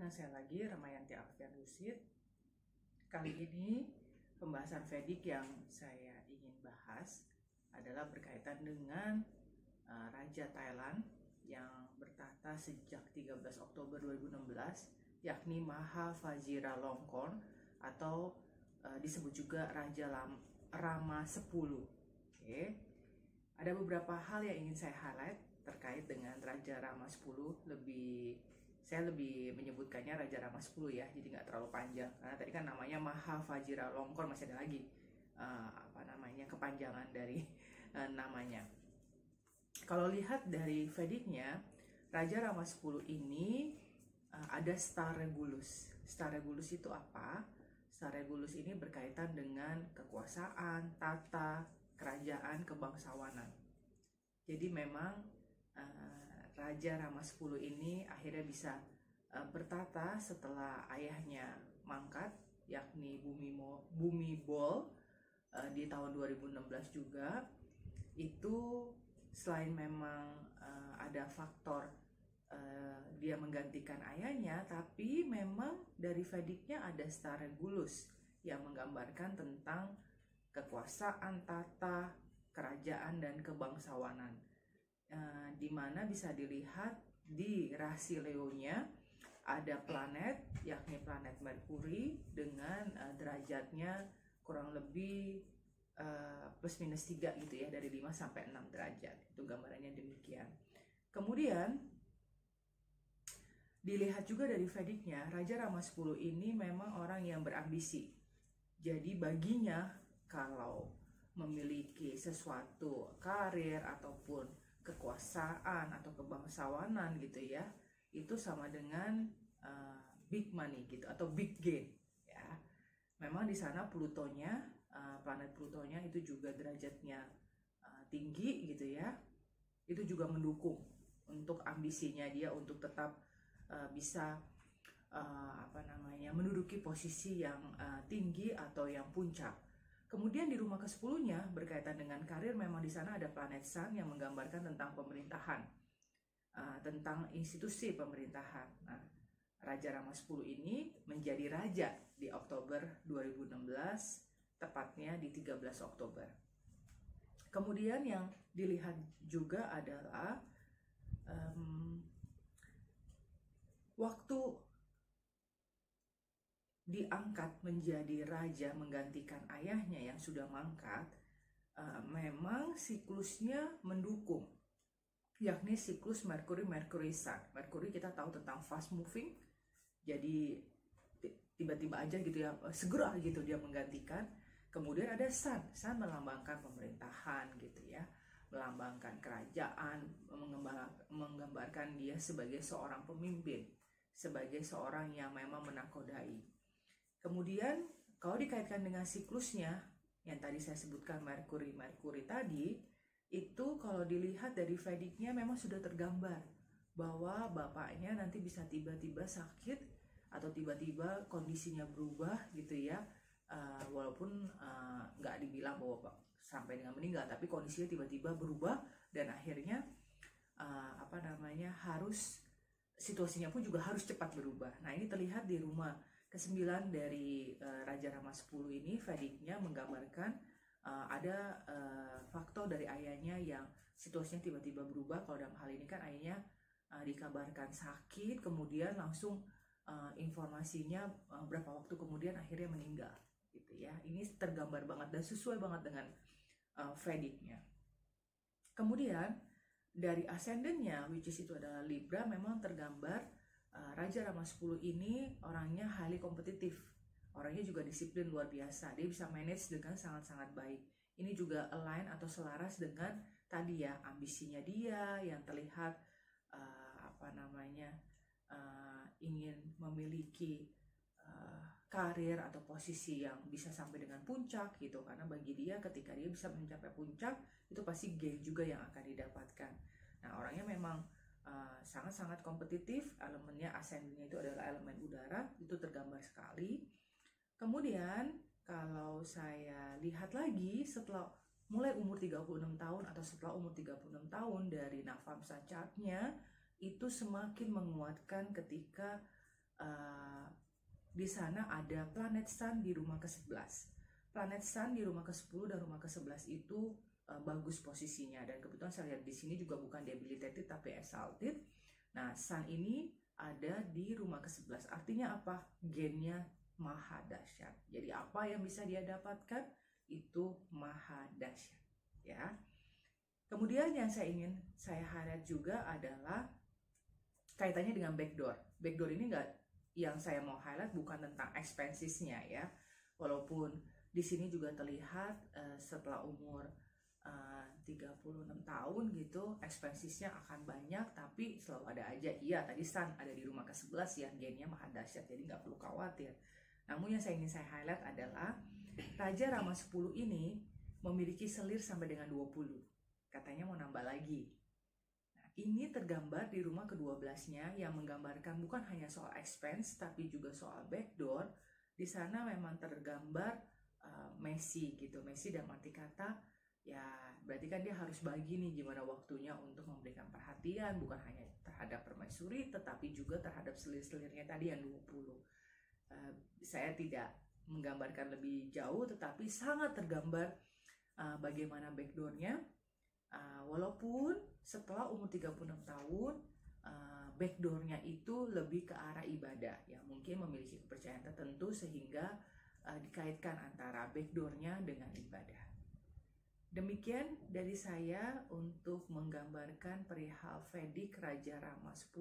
dengan saya lagi, Ramayanti Alfian Rusid. Kali ini pembahasan Vedic yang saya ingin bahas adalah berkaitan dengan Raja Thailand yang bertahta sejak 13 Oktober 2016, yakni Maha Vajiralongkorn atau disebut juga Raja Rama 10. Oke. Ada beberapa hal yang ingin saya highlight terkait dengan Raja Rama 10. Saya lebih menyebutkannya Raja Rama 10 ya, jadi nggak terlalu panjang. Karena tadi kan namanya Maha Vajiralongkorn, masih ada lagi kepanjangan dari namanya. Kalau lihat dari Vedicnya, Raja Rama 10 ini ada Star Regulus. Star Regulus itu apa? Star Regulus ini berkaitan dengan kekuasaan, tata, kerajaan, kebangsawanan. Jadi memang Raja Rama 10 ini akhirnya bisa bertata setelah ayahnya mangkat, yakni Bhumibol di tahun 2016 juga. Itu selain memang ada faktor dia menggantikan ayahnya, tapi memang dari Vedicnya ada Star Regulus yang menggambarkan tentang kekuasaan, tata, kerajaan, dan kebangsawanan. Di mana bisa dilihat di rasi Leo-nya ada planet, yakni planet Merkuri dengan derajatnya kurang lebih plus minus 3 gitu ya, dari 5 sampai 6 derajat. Itu gambarannya demikian. Kemudian dilihat juga dari Vedicnya, Raja Rama 10 ini memang orang yang berambisi. Jadi baginya kalau memiliki sesuatu karir ataupun kekuasaan atau kebangsawanan gitu ya, itu sama dengan big money gitu atau big gain ya. Memang di sana Plutonya, planet Plutonya itu juga derajatnya tinggi gitu ya. Itu juga mendukung untuk ambisinya dia untuk tetap bisa menduduki posisi yang tinggi atau yang puncak. Kemudian di rumah ke-10-nya berkaitan dengan karir, memang di sana ada planet Sun yang menggambarkan tentang pemerintahan, tentang institusi pemerintahan. Nah, Raja Rama 10 ini menjadi raja di Oktober 2016, tepatnya di 13 Oktober. Kemudian yang dilihat juga adalah waktu diangkat menjadi raja menggantikan ayahnya yang sudah mangkat, memang siklusnya mendukung, yakni siklus Merkuri Sun. Merkuri kita tahu tentang fast moving, jadi tiba-tiba aja gitu ya, segera gitu dia menggantikan. Kemudian ada Sun melambangkan pemerintahan gitu ya, melambangkan kerajaan, menggambarkan dia sebagai seorang pemimpin, sebagai seorang yang memang menakodai. Kemudian kalau dikaitkan dengan siklusnya yang tadi saya sebutkan Merkuri tadi, itu kalau dilihat dari Vedicnya memang sudah tergambar bahwa bapaknya nanti bisa tiba-tiba sakit atau tiba-tiba kondisinya berubah gitu ya, walaupun nggak dibilang bahwa sampai dengan meninggal, tapi kondisinya tiba-tiba berubah dan akhirnya harus situasinya pun juga harus cepat berubah. Nah, ini terlihat di rumah ke-9 dari Raja Rama 10 ini. Vedicnya menggambarkan ada faktor dari ayahnya yang situasinya tiba-tiba berubah. Kalau dalam hal ini kan ayahnya dikabarkan sakit, kemudian langsung informasinya berapa waktu kemudian akhirnya meninggal gitu ya. Ini tergambar banget dan sesuai banget dengan Vedicnya. Kemudian dari ascendennya, which is itu adalah Libra, memang tergambar Raja Rama 10 ini orangnya highly kompetitif. Orangnya juga disiplin luar biasa. Dia bisa manage dengan sangat-sangat baik. Ini juga align atau selaras dengan tadi ya, ambisinya dia yang terlihat ingin memiliki karir atau posisi yang bisa sampai dengan puncak gitu. Karena bagi dia ketika dia bisa mencapai puncak, itu pasti gain juga yang akan didapatkan. Nah, orangnya memang sangat-sangat kompetitif. Elemennya ascendennya itu adalah elemen udara, itu tergambar sekali. Kemudian kalau saya lihat lagi setelah mulai umur 36 tahun atau setelah umur 36 tahun dari Navamsa chart-nya, itu semakin menguatkan ketika di sana ada planet Sun di rumah ke-11. Planet Sun di rumah ke-10 dan rumah ke-11 itu bagus posisinya, dan kebetulan saya lihat di sini juga bukan debilitated tapi exalted. Nah, Sun ini ada di rumah ke-11, artinya apa? Gennya maha dahsyat. Jadi apa yang bisa dia dapatkan itu maha dahsyat, ya. Kemudian yang saya highlight juga adalah kaitannya dengan backdoor. Backdoor ini yang saya mau highlight bukan tentang expensesnya ya. Walaupun di sini juga terlihat setelah umur 36 tahun gitu, expensesnya akan banyak, tapi selalu ada aja. Iya, tadi Sun ada di rumah ke-11 ya, gennya maha dahsyat, jadi nggak perlu khawatir. Namun yang ingin saya highlight adalah Raja Rama 10 ini memiliki selir sampai dengan 20. Katanya mau nambah lagi. Ini tergambar di rumah ke-12-nya yang menggambarkan bukan hanya soal expense tapi juga soal backdoor. Di sana memang tergambar Messi gitu. Messi dalam arti kata ya berarti kan dia harus bagi nih gimana waktunya untuk memberikan perhatian bukan hanya terhadap permaisuri tetapi juga terhadap selir-selirnya tadi yang 20. Saya tidak menggambarkan lebih jauh tetapi sangat tergambar bagaimana backdoornya. Walaupun setelah umur 36 tahun backdoornya itu lebih ke arah ibadah yang mungkin memiliki kepercayaan tertentu sehingga dikaitkan antara backdoornya dengan ibadah. Demikian dari saya untuk menggambarkan perihal Vedic Raja Rama 10.